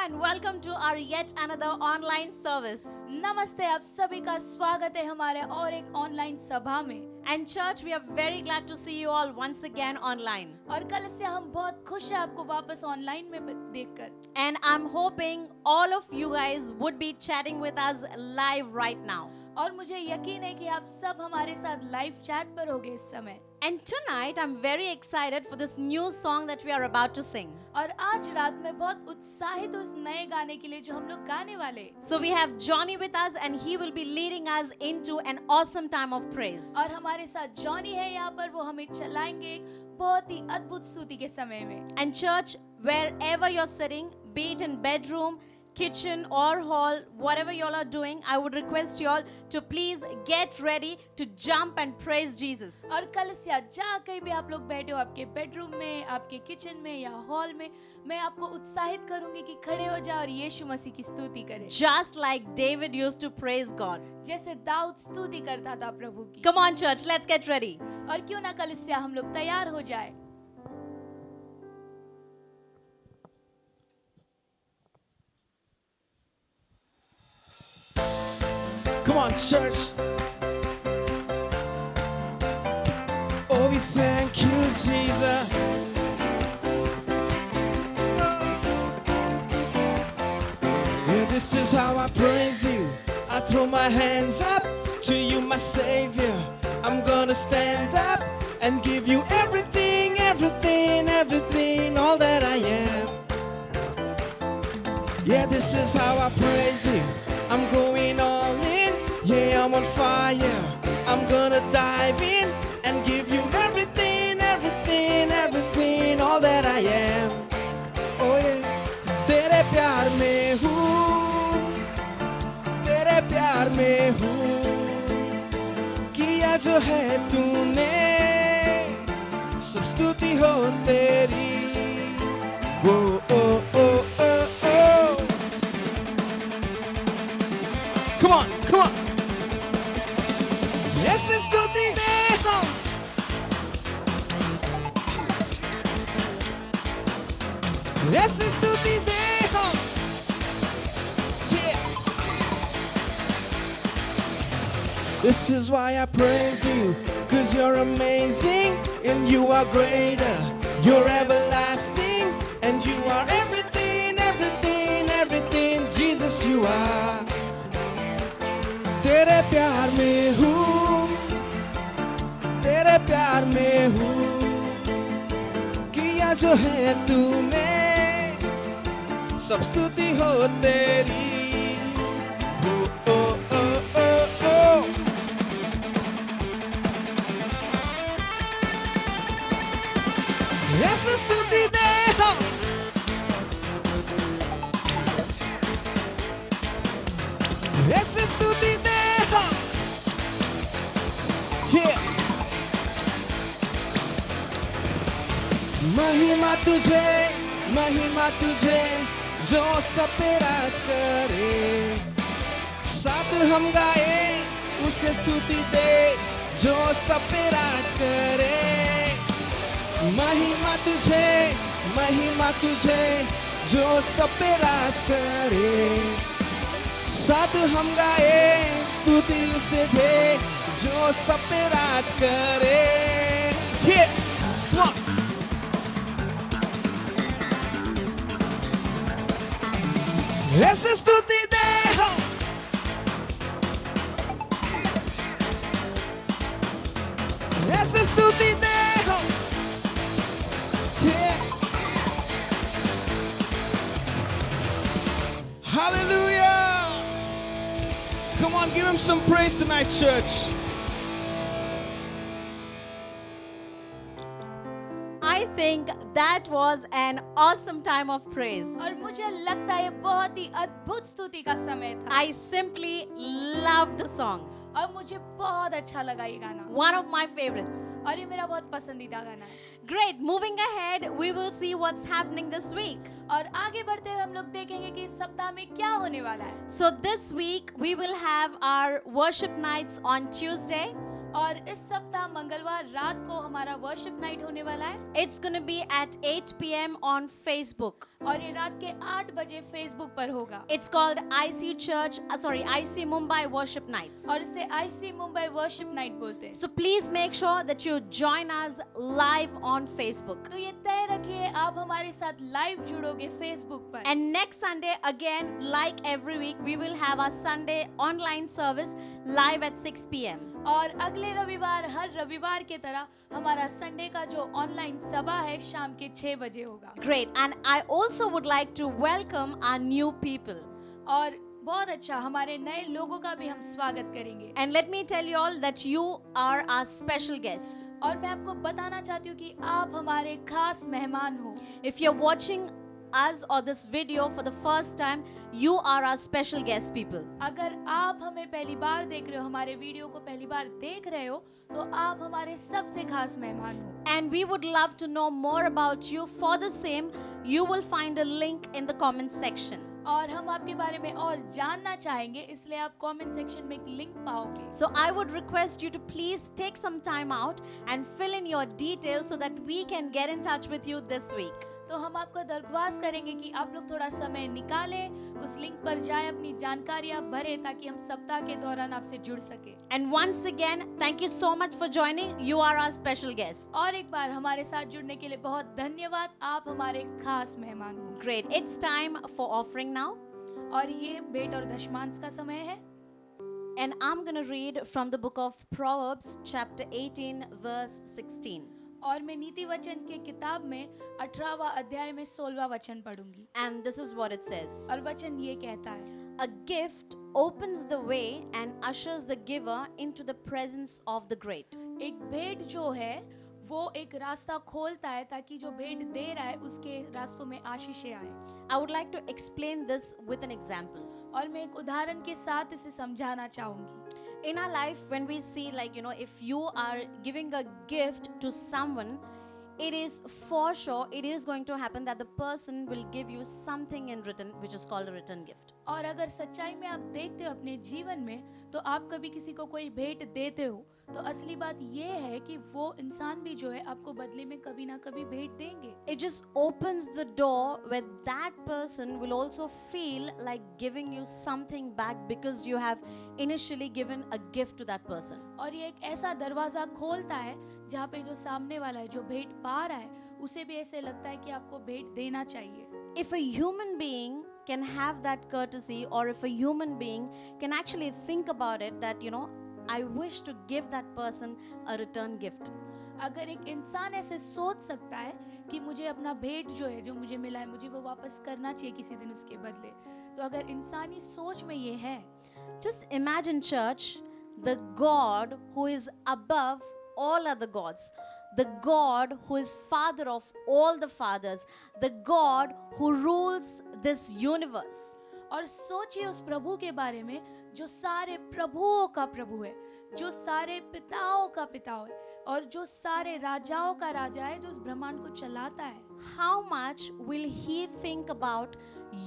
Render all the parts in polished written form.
and welcome to our yet another online service. नमस्ते, आप सभी का स्वागत है हमारे और एक ऑनलाइन सभा में। And church, we are very glad to see you all once again online. और कल से हम बहुत खुश हैं आपको वापस ऑनलाइन में देखकर। And I'm hoping all of you guys would be chatting with us live right now. और मुझे यकीन है कि आप सब हमारे साथ लाइव चैट पर होंगे इस समय। And tonight I'm very excited for this new song that we are about to sing. और आज रात में बहुत उत्साहित हूँ उस नए गाने के लिए जो हम लोग गाने वाले। So we have Johnny with us and he will be leading us into an awesome time of praise. और हमारे साथ जॉनी है यहाँ पर, वो हमें चलाएंगे एक बहुत ही अद्भुत स्तुति के समय में। And church, wherever you're sitting, be it in bedroom, kitchen or hall, whatever you all are doing, I would request you all to please get ready to jump and praise Jesus. और कल से जहाँ कहीं भी आप लोग बैठे हो, आपके बेडरूम में, आपके किचन में या हॉल में, मैं आपको उत्साहित करूंगी कि खड़े हो जाओ और यीशु मसीह की स्तुति करें। Just like David used to praise God. जैसे दाऊद स्तुति करता था प्रभु की। Come on church, let's get ready. और क्यों ना कल से हम लोग तैयार हो जाए। Come on, church. Oh, we thank you, Jesus. Yeah, this is how I praise you. I throw my hands up to you, my Savior. I'm gonna stand up and give you everything, everything, everything, all that I am. Yeah, this is how I praise you. I'm going all in, yeah, I'm on fire. I'm gonna dive in and give you everything, everything, everything, all that I am. Oh yeah, तेरे प्यार में हूँ, तेरे प्यार में हूँ, किया जो है तूने, सब स्तुति हो तेरी. Oh, oh, oh, oh, oh. Come on, come on. Yes, it's स्तुति दे हम. Yes, it's स्तुति दे हम. Yeah. This is why I praise you, 'cause you're amazing and you are greater. You're everlasting and you are everything, everything, everything. Jesus, you are. तेरे प्यार में हूँ, तेरे प्यार में हूँ, किया जो है तूने, सब स्तुति हो तेरी. Oh, oh, oh, oh, oh. Yes, स्तुति दे हम. Yes, स्तुति दे हम. Yeah. महिमा तुझे जो सब पे राज करे. साथ हम गाए उसे स्तुति दे जो सब पे राज करे. महिमा तुझे जो सब पे राज करे. साथ हम गाए स्तुति उसे दे जो सब पे राज करे. Yeah. Come on. ऐसे स्तुति दे हम. ऐसे स्तुति दे हम. Yeah. Hallelujah. Come on, give him some praise tonight, church. I think that was an awesome time of praise. और मुझे लगता है बहुत ही अद्भुत स्तुति का समय था। I simply loved the song. और मुझे बहुत अच्छा लगा ये गाना। One of my favorites. और ये मेरा बहुत पसंदीदा गाना है। Great. Moving ahead, we will see what's happening this week. और आगे बढ़ते हुए हम लोग देखेंगे कि इस सप्ताह में क्या होने वाला है। So this week we will have our worship nights on Tuesday. और इस सप्ताह मंगलवार रात को हमारा वर्शिप नाइट होने वाला है It's going to be at 8 p.m. on Facebook. और ये रात के 8 बजे फेसबुक पर होगा It's called IC Mumbai Worship Nights. और इसे आईसी मुंबई वर्शिप नाइट बोलते हैं। So please make sure that you join us live on Facebook. तो ये तय रखिए आप हमारे साथ लाइव जुड़ोगे फेसबुक पर। And next Sunday, again, like every week, we will have our Sunday online service live at 6 p.m. और अगले रविवार हर रविवार के तरह हमारा संडे का जो ऑनलाइन सभा है शाम के 6 बजे होगा। Great. And I also would like to welcome our new people. और बहुत अच्छा, हमारे नए लोगों का भी हम स्वागत करेंगे। And let me tell you all that you are our special guest. और मैं आपको बताना चाहती हूँ कि आप हमारे खास मेहमान हो। If you're watching us or this video for the first time, you are our special guest people. अगर आप हमें पहली बार देख रहे हो, हमारे वीडियो को पहली बार देख रहे हो, तो आप हमारे सबसे खास मेहमान हो। And we would love to know more about you. For the same, you will find a link in the comment section. और हम आपके बारे में और जानना चाहेंगे, इसलिए आप कमेंट सेक्शन में एक लिंक पाओगे। So I would request you to please take some time out and fill in your details so that we can get in touch with you this week. तो हम आपको दरख्वास्त करेंगे कि आप लोग थोड़ा समय निकालें, उस लिंक पर जाएं, अपनी जानकारियां भरें ताकि हम सप्ताह के दौरान आपसे जुड़ सके। And once again, thank you so much for joining. You are our special guest. और एक बार हमारे साथ जुड़ने के लिए बहुत धन्यवाद, आप हमारे खास मेहमान हो। Great. It's time for offering now. और ये भेंट और दशमांश का समय है And I'm going to read from the book of Proverbs, chapter 18, verse 16. और मैं नीति वचन के किताब में 18वां अध्याय में 16वां वचन पढ़ूंगी। And this is what it says. और वचन ये कहता है, A gift opens the way and ushers the giver into the presence of the great. एक भेंट जो है वो एक रास्ता खोलता है ताकि जो भेंट दे रहा है उसके रास्तों में आशीषें आए। I would like to explain this with an example. और मैं एक उदाहरण के साथ इसे समझाना चाहूंगी। In our life, when we see, like, if you are giving a gift to someone, it is for sure, it is going to happen that the person will give you something in return, which is called a return gift. और अगर सच्चाई में आप देखते हो अपने जीवन में, तो आप कभी किसी को कोई भेंट देते हो, तो असली बात ये है कि वो इंसान भी जो है आपको बदले में कभी ना कभी भेंट देंगे। It just opens the door where that person will also feel like giving you something back because you have initially given a gift to that person. और ये एक ऐसा दरवाजा खोलता है जहाँ पे जो सामने वाला है, जो भेंट पा रहा है, उसे भी ऐसे लगता है कि आपको भेंट देना चाहिए। If a human being can have that courtesy, or if a human being can actually think about it that, I wish to give that person a return gift. अगर एक इंसान ऐसे सोच सकता है कि मुझे अपना भेंट जो है, जो मुझे मिला है, मुझे वो वापस करना चाहिए किसी दिन उसके बदले, तो अगर इंसानी सोच में ये है, Just imagine, church, the God who is above all other gods, the God who is father of all the fathers, the God who rules this universe. और सोचिए उस प्रभु के बारे में जो सारे प्रभुओं का प्रभु है, जो सारे पिताओं का पिता है और जो सारे राजाओं का राजा है, जो उस ब्रह्मांड को चलाता है। How much will he think about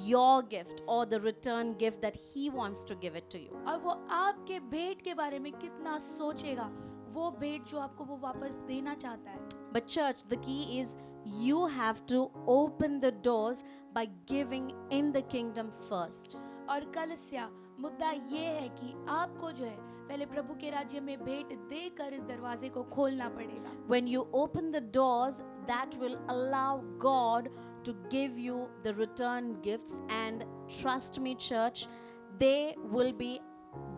your gift or the return gift that he wants to give it to you? और वो आपके भेंट के बारे में कितना सोचेगा, वो भेंट जो आपको वो वापस देना चाहता है। But church, the key is you have to open the doors by giving in the kingdom first. और कलीसिया, मुद्दा ये है कि आपको जो है पहले प्रभु के राज्य में भेंट देकर इस दरवाजे को खोलना पड़ेगा। When you open the doors, that will allow God to give you the return gifts, and trust me, church, they will be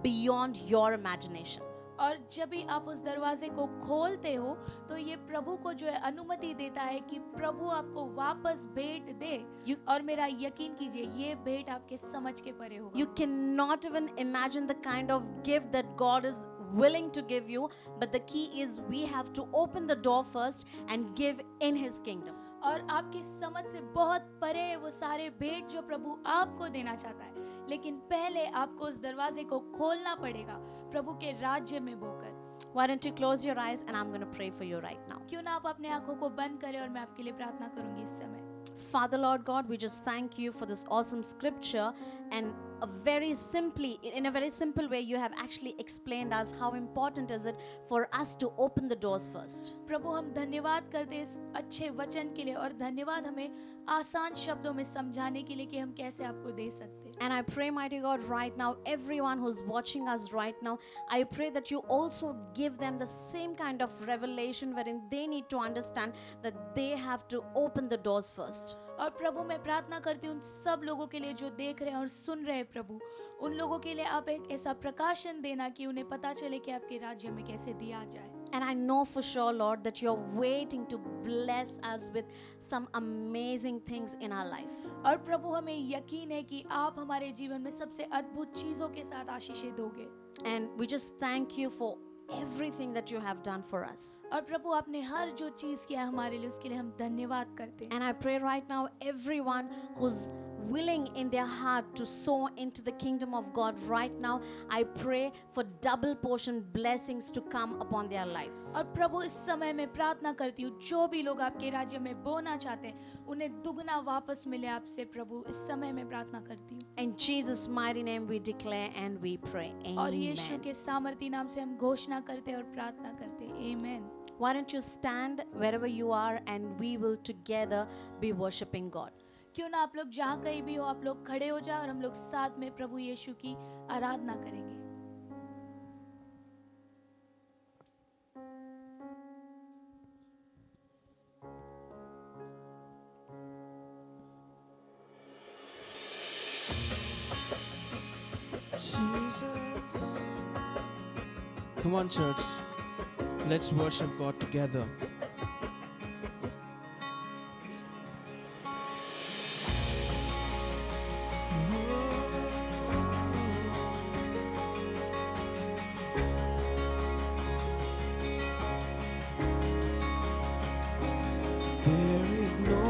beyond your imagination. और जब भी आप उस दरवाजे को खोलते हो तो ये प्रभु को जो है अनुमति देता है कि प्रभु आपको वापस भेंट दे। और मेरा यकीन कीजिए, ये भेंट आपके समझ के परे होगा। You cannot even imagine the kind of gift that God is willing to give you, but the key is we have to open the door first and give in His kingdom. और आपकी समझ से बहुत परे है वो सारे भेंट जो प्रभु आपको देना चाहता है, लेकिन पहले आपको उस दरवाजे को खोलना पड़ेगा प्रभु के राज्य में बोकर। Why don't you close your eyes and I'm going to pray for you right now. क्यों ना आप अपने आंखों को बंद करें और मैं आपके लिए प्रार्थना करूंगी इस समय। Father Lord God, we just thank you for this awesome scripture, and in a very simple way, you have actually explained us how important is it for us to open the doors first. प्रभु हम धन्यवाद करते हैं इस अच्छे वचन के लिए और धन्यवाद हमें आसान शब्दों में समझाने के लिए कि हम कैसे आपको दे सकते हैं. And I pray, mighty God, right now, everyone who's watching us right now, I pray that you also give them the same kind of revelation wherein they need to understand that they have to open the doors first. और प्रभु मैं प्रार्थना करती हूँ उन सब लोगों के लिए जो देख रहे हैं और सुन रहे हैं प्रभु, उन लोगों के लिए आप एक ऐसा प्रकाशन देना कि उन्हें पता चले कि आपके राज्य में कैसे दिया जाए. And I know for sure, Lord, that you're waiting to bless us with some amazing things in our life. और प्रभु हमें यकीन है कि आप हमारे जीवन में सबसे अद्भुत चीजों के साथ आशीषें दोगे. And we just thank you for everything that you have done for us. और प्रभु आपने हर जो चीज किया हमारे लिए उसके लिए हम धन्यवाद करते हैं. And I pray right now, everyone who's willing in their heart to sow into the kingdom of God right now, I pray for double portion blessings to come upon their lives. और प्रभु इस समय में प्रार्थना करती हूँ जो भी लोग आपके राज्य में बोना चाहते हैं उन्हें दुगना वापस मिले आपसे. प्रभु इस समय में प्रार्थना करती हूँ. In Jesus' mighty name we declare and we pray. और यीशु Amen. के सामर्थी नाम से हम घोषणा करते और प्रार्थना करते. आमीन. Why don't you stand wherever you are and we will together be worshiping God. क्यों ना आप लोग जहाँ कहीं भी हो आप लोग खड़े हो जाओ और हम लोग साथ में प्रभु यीशु की आराधना करेंगे. Jesus. Come on, church. Let's worship God together. There is no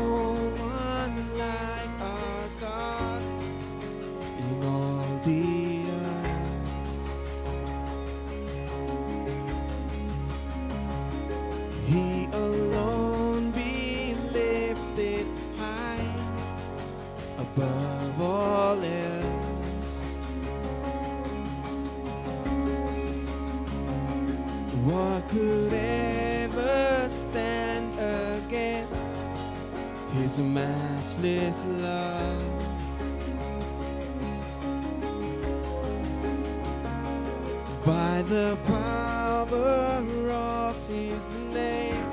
one like our God in all the earth. He alone be lifted high above all else. What could ever stand against His matchless love? By the power of His name,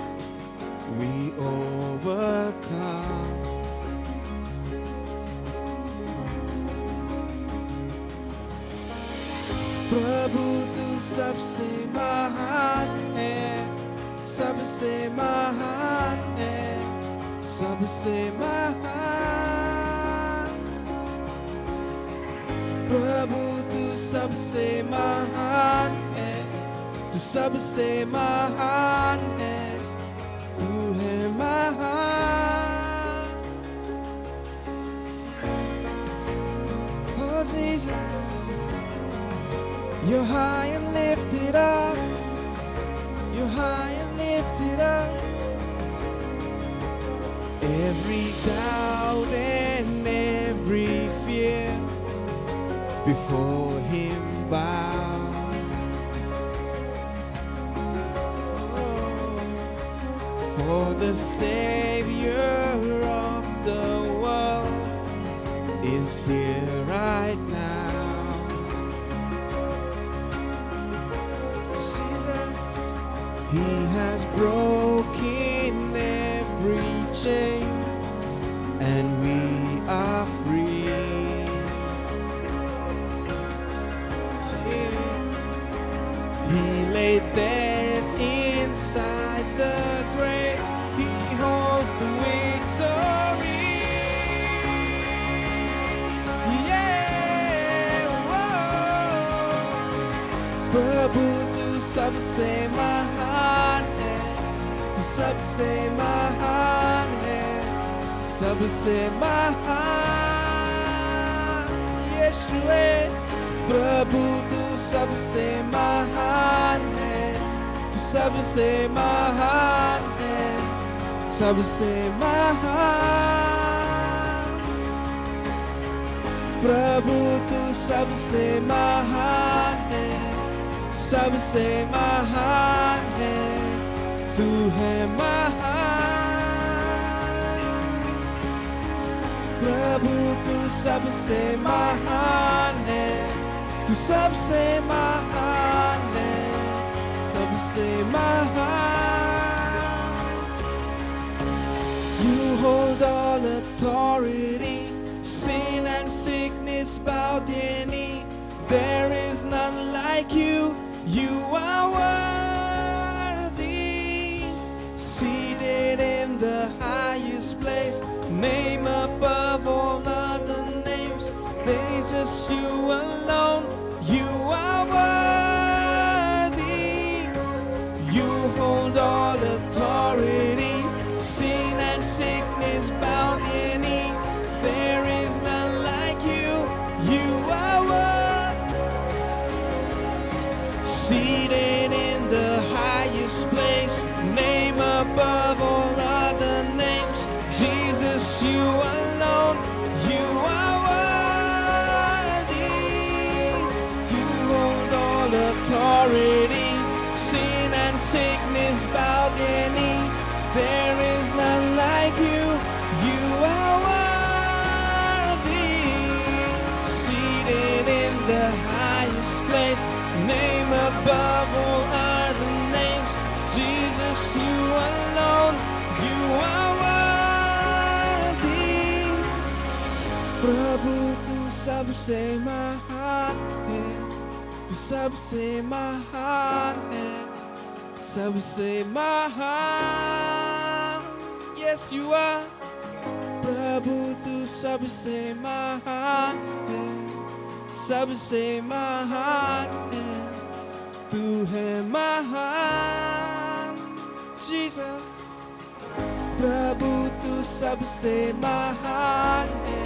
we overcome. प्रभु तू सबसे महान है, सबसे महान है, सबसे महान. प्रभु तू सबसे महान है, तू सबसे महान है, तू है महान. Oh Jesus, you're high and lifted up. You're high and lifted up. Every doubt and every fear before Him bow. Oh, for the Savior of the world is here right now. Jesus, He has broken every chain and we are free. He laid death inside the grave. He holds the victory. Yeah, whoa. प्रभु तू सबसे महान है, तू सबसे महान है, सबसे महान. यीशु है. प्रभु तू सबसे महान है, तू सबसे महान है, सबसे महान. प्रभु तू सबसे महान है, सबसे महान है, तू है महान। प्रभु तू सबसे महान है, तू सबसे महान है, सबसे महान। You hold all authority, sin and sickness bow their knee. There is none like you, you are worthy. Seated in the highest place, name above all other names. There is just you alone, you are worthy. You hold all authority, sin and sickness bow their knee. There is none like you, you are worthy. Seated in the highest place, name above all other names. Jesus, you alone, you are worthy. You hold all authority, sin and sickness bow their knee. There is none like you, you are worthy. Seated in the highest place, name above all other names. Jesus, you alone, you are worthy. प्रभु तू सबसे महान है, तू सबसे महान है, सबसे महान। Yes, you are. प्रभु तू सबसे महान है, सबसे महान है, तू है महान। Jesus, प्रभु तू सबसे महान है,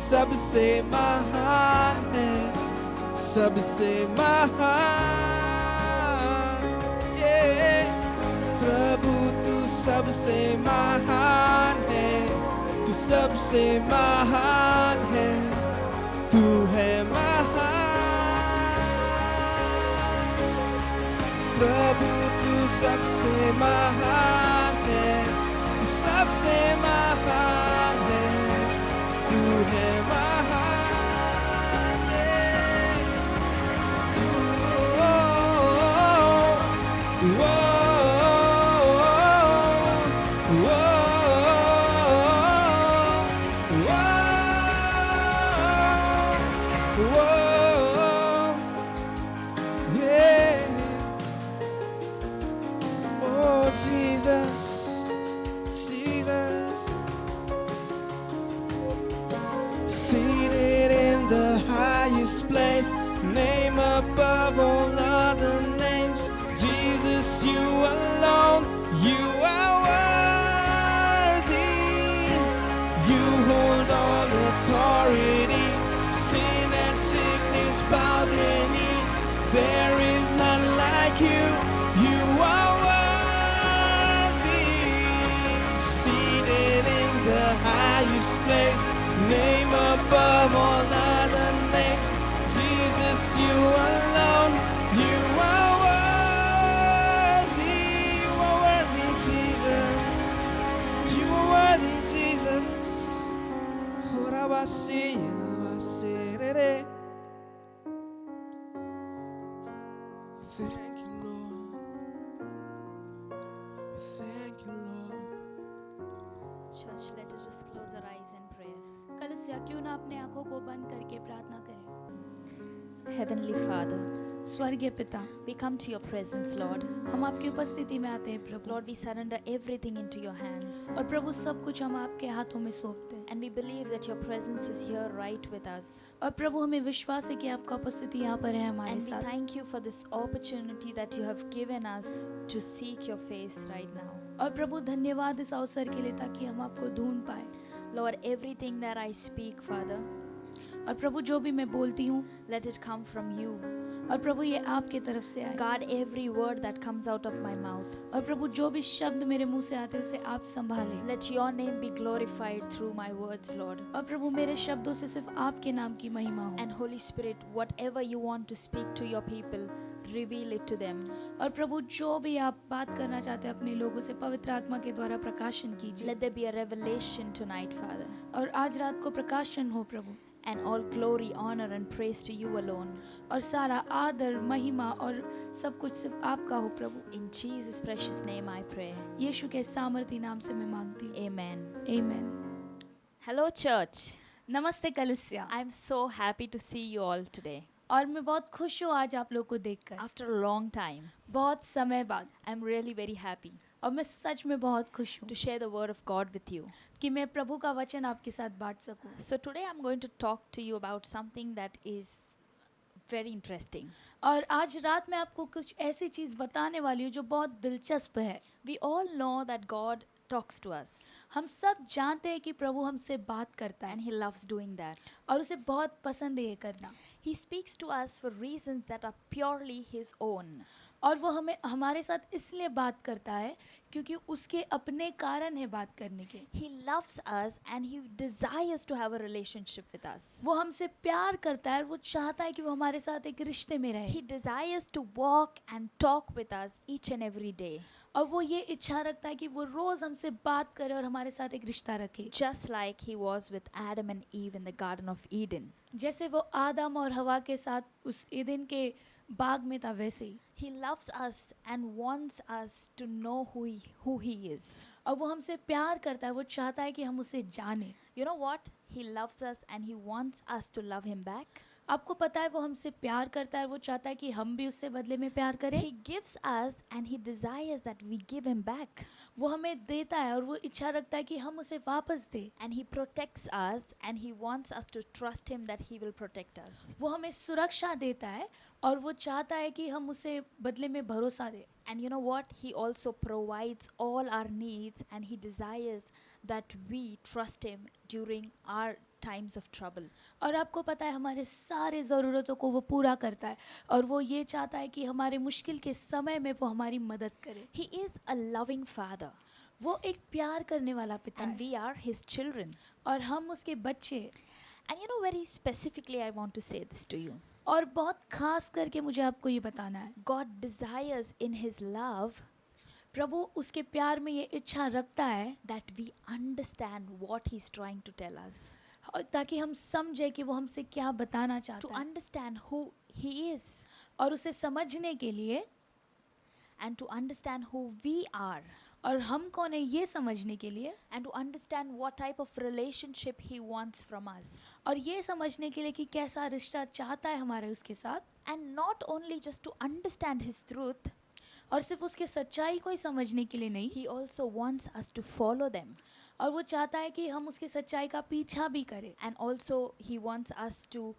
सबसे महान है, सबसे महान। Yeah. प्रभु तू सबसे महान है, तू सबसे महान है, तू है महान। प्रभु तू सबसे महान है, तू सबसे महान है, तू है महान। Yeah. Oh, oh, oh. Jesus, Jesus, seated in the highest place, name above all other names. Jesus, you alone, you are worthy. You hold all authority, sin and sickness bow their knee. There is none like you, you are the highest place, name above all other names. Jesus, you alone, you are worthy. You are worthy, Jesus. You are worthy, Jesus. Horabasi, horabasi, thank you, Lord. Thank you, Lord. Church, let us just close our eyes in prayer. कलीसिया क्यों ना अपने आंखों को बंद करके प्रार्थना करें। Heavenly Father, स्वर्गीय पिता, we come to your presence, Lord. हम आपकी उपस्थिति में आते हैं प्रभु। Lord, we surrender everything into your hands. और प्रभु सब कुछ हम आपके हाथों में सौंपते हैं। And we believe that your presence is here right with us. और प्रभु हमें विश्वास है कि आपका उपस्थिति यहाँ पर है हमारे And we साथ। thank you for this opportunity that you have given us to seek your face right now. और प्रभु धन्यवाद इस अवसर के लिए ताकि हम आपको ढूंढ पाए। Lord, everything that I speak, Father, और प्रभु जो भी मैं बोलती हूँ let it come from you. और प्रभु ये आपके तरफ से आए। Guard every word that comes out of my mouth. और प्रभु जो भी शब्द मेरे मुंह से आते हैं उसे आप संभालें। Let your name be glorified through my words, Lord. और प्रभु मेरे शब्दों से सिर्फ आपके नाम की महिमा हो। And Holy Spirit, whatever you want to speak to your people, reveal it to them. और प्रभु जो भी आप बात करना चाहते हैं अपने लोगों से पवित्र आत्मा के द्वारा प्रकाशन कीजिए। Let there be a revelation tonight, Father. और आज रात को प्रकाशन हो प्रभु। And all glory, honor and praise to you alone. और सारा आदर महिमा और सब कुछ सिर्फ आपका हो प्रभु। In Jesus' precious name I pray. यीशु के सामर्थी नाम से मैं मांगती हूँ। Amen. आमीन। Hello, church. नमस्ते कलीसिया। I'm so happy to see you all today. और मैं बहुत खुश हूँ आज आप लोग को देखकर। After a long time, बहुत समय बाद। I'm really very happy और मैं सच में बहुत खुश हूँ to share the word of God with you. कि मैं प्रभु का वचन आपके साथ बांट सकूँ। So today I'm going to talk to you about something that is very interesting. और आज रात मैं आपको कुछ ऐसी चीज़ बताने वाली हूँ जो बहुत दिलचस्प है। We all know that God talks to us हम सब जानते हैं कि प्रभु हमसे बात करता है and He loves doing that. और उसे बहुत पसंद है ये करना। He speaks to us for reasons that are purely His own. और वो हमारे साथ इसलिए बात करता है क्योंकि उसके अपने कारण है बात करने के। He loves us and He desires to have a relationship with us. वो हमसे प्यार करता है और वो चाहता है कि वो हमारे साथ एक रिश्ते में रहे। He desires to walk and talk with us each and every day. और वो ये इच्छा रखता है कि वो रोज हमसे बात करे और हमारे साथ एक रिश्ता रखे। Just like He was with Adam and Eve in the Garden of Eden. जैसे वो आदम और हवा के साथ उस ईदन के बाग में था वैसे ही। He loves us and wants us to know who He is. और वो हमसे प्यार करता है, वो चाहता है कि हम उसे जाने। You know what? He loves us and He wants us to love Him back. आपको पता है वो हमसे प्यार करता है, वो चाहता है कि हम भी उससे बदले में प्यार करें। He gives us and He desires that we give Him back. वो हमें देता है और वो इच्छा रखता है कि हम उसे वापस दें। And He protects us and He wants us to trust Him that He will protect us. वो हमें सुरक्षा देता है और वो चाहता है कि हम उसे बदले में भरोसा दें। And you know what? He also provides all our needs and He desires that we trust Him during our times of trouble. और आपको पता है हमारे सारे ज़रूरतों को वो पूरा करता है और वो ये चाहता है कि हमारे मुश्किल के समय में वो हमारी मदद करे। He is a loving Father वो एक प्यार करने वाला पिता and है we are His children. और हम उसके बच्चे। And you know, very specifically I want to say this to you. और बहुत खास करके मुझे आपको ये बताना है, God desires in His love प्रभु उसके प्यार में ये इच्छा रखता है that we understand what He's trying to tell us. और ताकि हम समझे कि वो हमसे क्या बताना To चाहता है understand who He is और उसे समझने के लिए and to understand who we are और हम कौन है ये समझने के लिए and to understand what type of relationship He wants from us. और ये समझने के लिए कि कैसा रिश्ता चाहता है हमारे उसके साथ। And not only just to understand His truth, और सिर्फ उसके सच्चाई को ही समझने के लिए नहीं, He also wants us to follow them. और वो चाहता है कि हम उसकी सच्चाई का पीछा भी करें। And also He wants us to,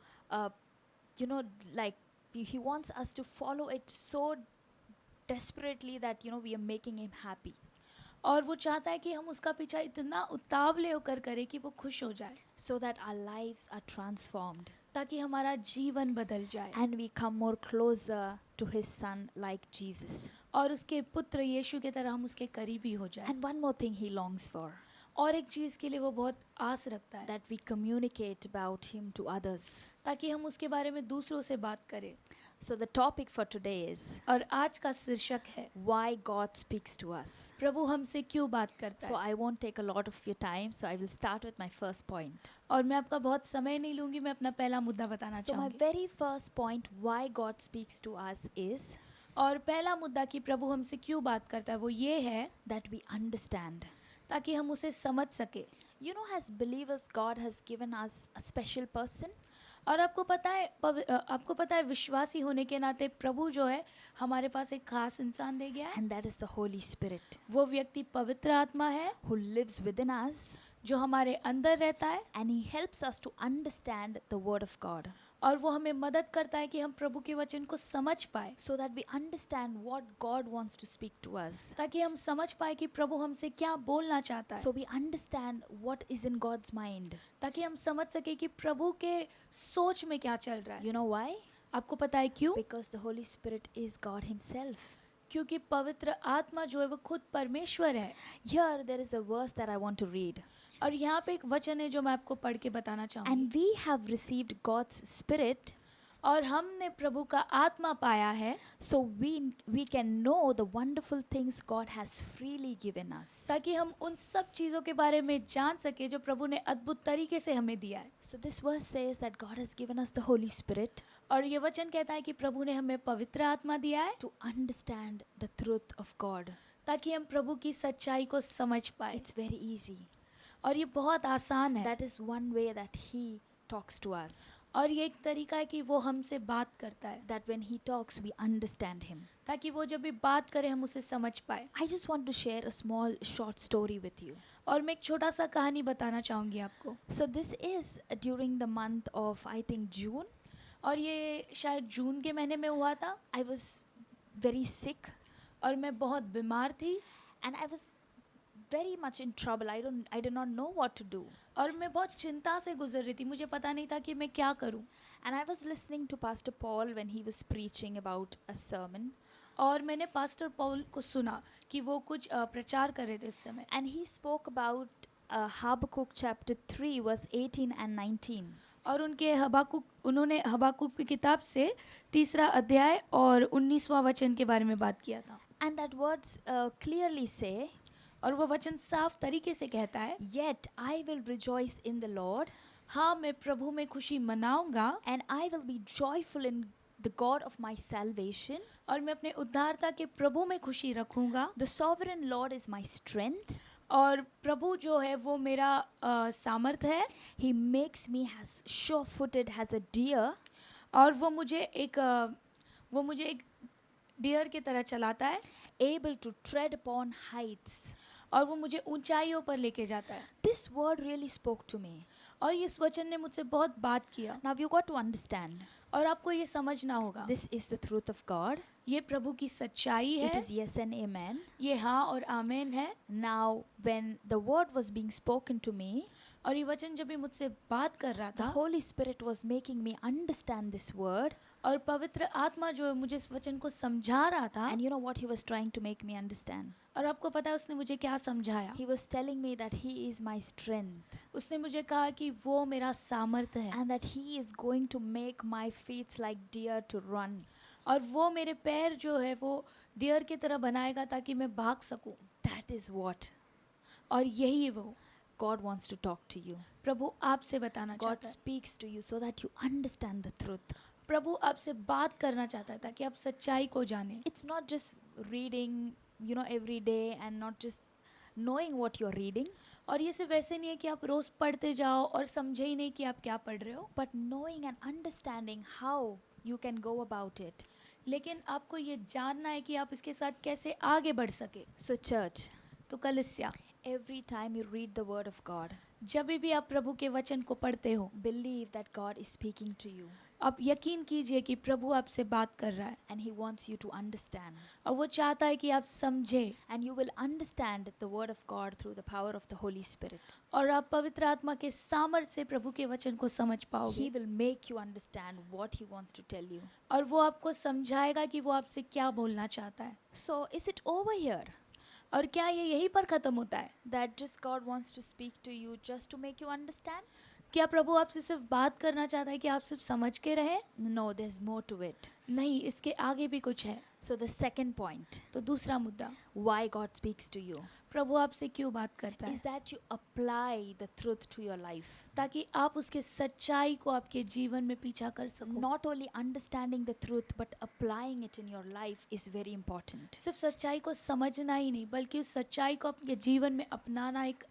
He wants us to follow it so desperately that, we are making Him happy. और वो चाहता है कि हम उसका पीछा इतना उतावले होकर करें कि वो खुश हो जाए, So that our lives are transformed ताकि हमारा जीवन बदल जाए and we come more closer to His Son like Jesus. और उसके पुत्र यीशु की तरह हम उसके करीबी हो जाए। And one more thing He longs for, और एक चीज़ के लिए वो बहुत आस रखता है, that we communicate about Him to others. ताकि हम उसके बारे में दूसरों से बात करें। So the topic for today is और आज का शीर्षक है why God speaks to us. प्रभु हमसे क्यों बात करता So है। I won't take a lot of your time, so I will start with my first point. और मैं आपका बहुत समय नहीं लूँगी, मैं अपना पहला मुद्दा बताना So my चाहूँगी। very first point why God speaks to us is और पहला मुद्दा कि प्रभु हमसे क्यों बात करता है वो ये है that we understand. ताकि हम उसे समझ सके। You know, as believers, God has given us a special person. और आपको पता है विश्वासी होने के नाते प्रभु जो है हमारे पास एक खास इंसान दे गया है। And that is the Holy Spirit वो व्यक्ति पवित्र आत्मा है who lives within us जो हमारे अंदर रहता है, and He helps us to understand the Word of God और वो हमें मदद करता है कि हम प्रभु के वचन को समझ पाए, so that we understand what God wants to speak to us. ताकि हम समझ पाए कि प्रभु हमसे क्या बोलना चाहता है, So we understand what is in God's mind. ताकि हम समझ सके कि प्रभु के सोच में क्या चल रहा है. You know why? आपको पता है क्यों? Because the Holy Spirit is God Himself. क्योंकि पवित्र आत्मा जो है वो खुद परमेश्वर है. Here there is a verse that I want to read. और यहाँ पे एक वचन है जो मैं आपको पढ़ के बताना चाहूँगी. And we have received God's Spirit, और हमने प्रभु का आत्मा पाया है, so we can know the wonderful things God has freely given us. ताकि हम उन सब चीज़ों के बारे में जान सके जो प्रभु ने अद्भुत तरीके से हमें दिया है. So this verse says that God has given us the Holy Spirit और ये वचन कहता है कि प्रभु ने हमें पवित्र आत्मा दिया है to understand the truth of God. ताकि हम प्रभु की सच्चाई को समझ पाए. It's very easy. और ये बहुत आसान है. That is one way that He talks to us. और ये एक तरीका है कि वो हमसे बात करता है, That when He talks, we understand Him. ताकि वो जब भी बात करे हम उसे समझ पाए. I just want to share a small short story with you. और मैं एक छोटा सा कहानी बताना चाहूँगी आपको. So this is during the month of, I think, June. और ये शायद जून के महीने में हुआ था. I was very sick और मैं बहुत बीमार थी and I was very much in trouble. I did not know what to do. और मैं बहुत चिंता से गुजर रही थी. मुझे पता नहीं था कि मैं क्या करूं. And I was listening to Pastor Paul when he was preaching about a sermon. और मैंने पास्टर पौल को सुना कि वो कुछ प्रचार कर रहे थे इस समय. And he spoke about Habakkuk chapter 3 verse 18 and 19. और उन्होंने हबाकुक की किताब से 3 अध्याय और 19वां वचन के बारे में बात किया था. And that words clearly say, और वो वचन साफ तरीके से कहता है, Yet I will rejoice in the Lord, हाँ मैं प्रभु में खुशी मनाऊंगा, and I will be joyful in the God of my salvation. और मैं अपने उद्धारता के प्रभु में खुशी रखूंगा. The sovereign Lord is my strength. और प्रभु जो है वो मेरा सामर्थ है. He makes me as sure-footed as a deer. और वो मुझे एक डियर की तरह चलाता है. Able to tread upon heights. और वो मुझे ऊंचाइयों पर लेके जाता है. This word really spoke to me. और इस वचन ने मुझसे बहुत बात किया. Now you got to understand, और आपको ये समझना होगा, this is the truth of God. ये प्रभु की सच्चाई It है. is yes and amen. ये हाँ और आमेन है. Now when the word was being spoken to me, और ये वचन जब भी मुझसे बात कर रहा the था, Holy Spirit was making me understand this word. और पवित्र आत्मा जो है मुझे इस वचन को समझा रहा था. And you know what he was trying to make me understand? और आपको पता है उसने मुझे क्या समझाया? He was telling me that he is my strength उसने मुझे कहा कि वो मेरा सामर्थ है. and that he is going to make my feet like deer to run. और वो मेरे पैर जो है वो डियर की तरह बनाएगा ताकि मैं भाग सकूं. That is what और यही वो God wants to talk to you. प्रभु आपसे बताना God चाहता है. speaks to you so that you understand the truth. प्रभु आपसे बात करना चाहता है ताकि आप सच्चाई को जानें. It's not just reading, every day and not just knowing what you're reading, और ये सिर्फ वैसे नहीं है कि आप रोज पढ़ते जाओ और समझे ही नहीं कि आप क्या पढ़ रहे हो, but knowing and understanding how you can go about it. लेकिन आपको ये जानना है कि आप इसके साथ कैसे आगे बढ़ सके. So church, तो कलीसिया, every time you read the word of God, जब भी आप प्रभु के वचन को पढ़ते हो, believe that God is speaking to you आप यकीन कीजिए कि प्रभु आपसे बात कर रहा है. and he wants you to understand. और वो चाहता है कि आप समझे. And you will understand the word of God through the power of the Holy Spirit. और आप पवित्र आत्मा के सामर्थ्य से प्रभु के वचन को समझ He पाओगे. will make you understand what he wants to tell you. और वो आपको समझाएगा कि वो आपसे क्या बोलना चाहता है. So is it over here और क्या ये यहीं पर खत्म होता है? that just God wants to speak to you just to make you understand? क्या प्रभु आपसे सिर्फ बात करना चाहता है कि आप सिर्फ समझ के रहे? No, there's more to it. नहीं, इसके आगे भी कुछ है. So the second point, तो दूसरा मुद्दा, why God speaks to you, प्रभु आपसे क्यों बात करता है? is that you apply the truth to your life. ताकि आप उसके सच्चाई को आपके जीवन में पीछा कर सको. Not only understanding the truth but applying it in your life is very important. सिर्फ सच्चाई को समझना ही नहीं बल्कि उस सच्चाई को अपने जीवन में अपनाना एक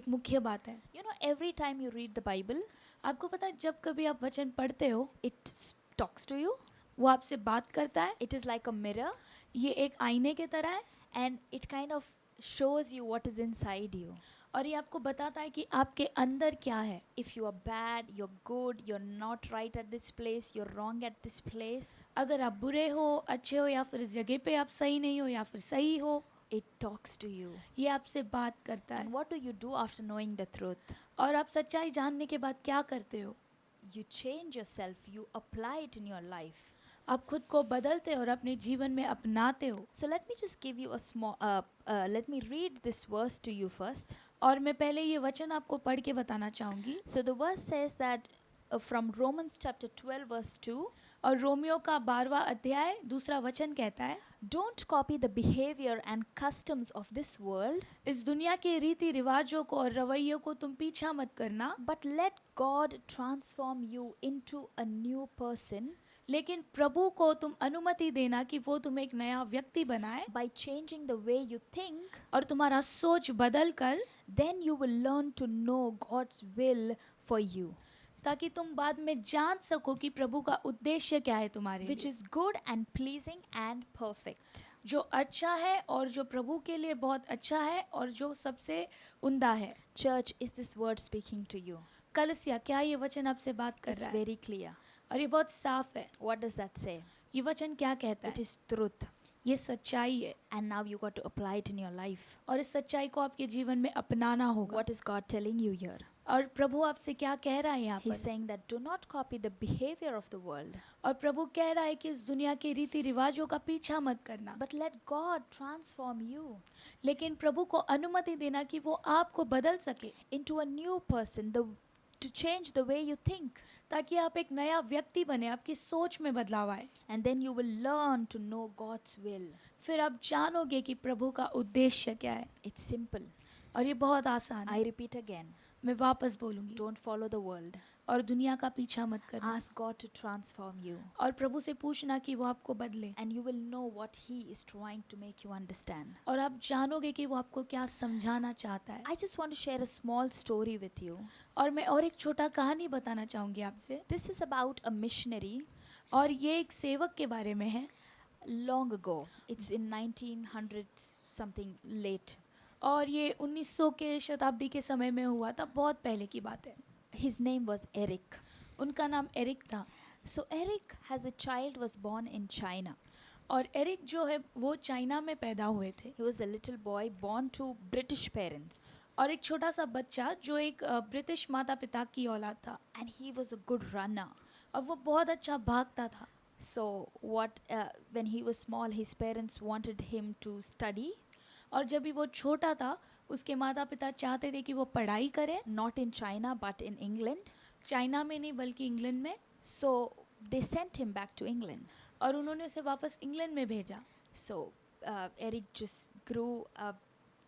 मुख्य बात है. Every time you read the Bible, आपको पता है जब कभी आप वचन पढ़ते हो, it talks to you. वो आपसे बात करता है. It is like a mirror ये एक आईने की तरह है and it kind of shows you what is inside you. और ये आपको बताता है कि आपके अंदर क्या है. If you are bad, you're good, you're not right at this place, you're wrong at this place, अगर आप बुरे हो, अच्छे हो, या फिर इस जगह पे आप सही नहीं हो या फिर सही हो, it talks to you. ये आपसे बात करता And है. what do you do after knowing the truth? और आप सच्चाई जानने के बाद क्या करते हो? You change yourself, you apply it in your life. आप खुद को बदलते हो और अपने जीवन में अपनाते हो. So let me just give you a small, let me read this verse to you first. और मैं पहले ये वचन आपको पढ़ के बताना चाहूँगी. So the verse says that from Romans chapter 12 verse 2, और रोमियो का 12वां अध्याय दूसरा वचन कहता है, don't copy the behavior and customs of this world, इस दुनिया के रीति रिवाजों को और रवैयों को तुम पीछा मत करना, but let God transform you into a new person लेकिन प्रभु को तुम अनुमति देना कि वो तुम्हें एक नया व्यक्ति बनाए by changing the way you think. और तुम्हारा सोच बदल कर, Then you will learn to know God's will for you, ताकि तुम बाद में जान सको कि प्रभु का उद्देश्य क्या है तुम्हारे which लिए, is good and pleasing and perfect. जो अच्छा है और जो प्रभु के लिए बहुत अच्छा है और जो सबसे उम्दा है. Church, is this word speaking to you? Kalsia, क्या ये वचन आपसे बात कर It's रहा है? very clear. और ये बहुत साफ है. What does that say? ये वचन क्या कहता It है? is truth. ये सच्चाई है And now you got to apply it in your life. और इस सच्चाई को आपके जीवन में अपनाना होगा. What is God telling you here? और प्रभु आपसे क्या कह रहा है यहाँ He's पर? saying that do not copy the behavior of the world, और प्रभु कह रहा है कि इस दुनिया के रीति रिवाजों का पीछा मत करना, but let God transform you लेकिन प्रभु को अनुमति देना कि वो आपको बदल सके, into a new person, to change the way you think. ताकि आप एक नया व्यक्ति बने, आपकी सोच में बदलाव आए. And then you will learn to know God's will. फिर आप जानोगे कि प्रभु का उद्देश्य क्या है. It's simple. और ये बहुत आसान है. I repeat again. मैं वापस बोलूंगी, Don't follow the world. और दुनिया का पीछा मत करना. Ask God to transform you. और प्रभु से पूछना कि वो आपको बदले. And you will know what He is trying to make you understand. और आप जानोगे कि वो आपको क्या समझाना चाहता है. I just want to share a small story with you. और मैं और एक छोटा कहानी बताना चाहूँगी आपसे. This is about a missionary और ये एक सेवक के बारे में है. long ago. It's in 1900s something late. और ये 1900 के शताब्दी के समय में हुआ था, बहुत पहले की बात है. His name was Eric. उनका नाम एरिक था. So Eric has a child was born in China. और एरिक जो है वो चाइना में पैदा हुए थे. He was a little boy born to British parents. और एक छोटा सा बच्चा जो एक ब्रिटिश माता पिता की औलाद था. And he was a good runner. और वो बहुत अच्छा भागता था. So when he was small, his parents wanted him to study, और जब भी वो छोटा था उसके माता पिता चाहते थे कि वो पढ़ाई करे, not in China but in England. China में नहीं बल्कि इंग्लैंड में. So they sent him back to England. और उन्होंने उसे वापस इंग्लैंड में भेजा. So Eric just grew up.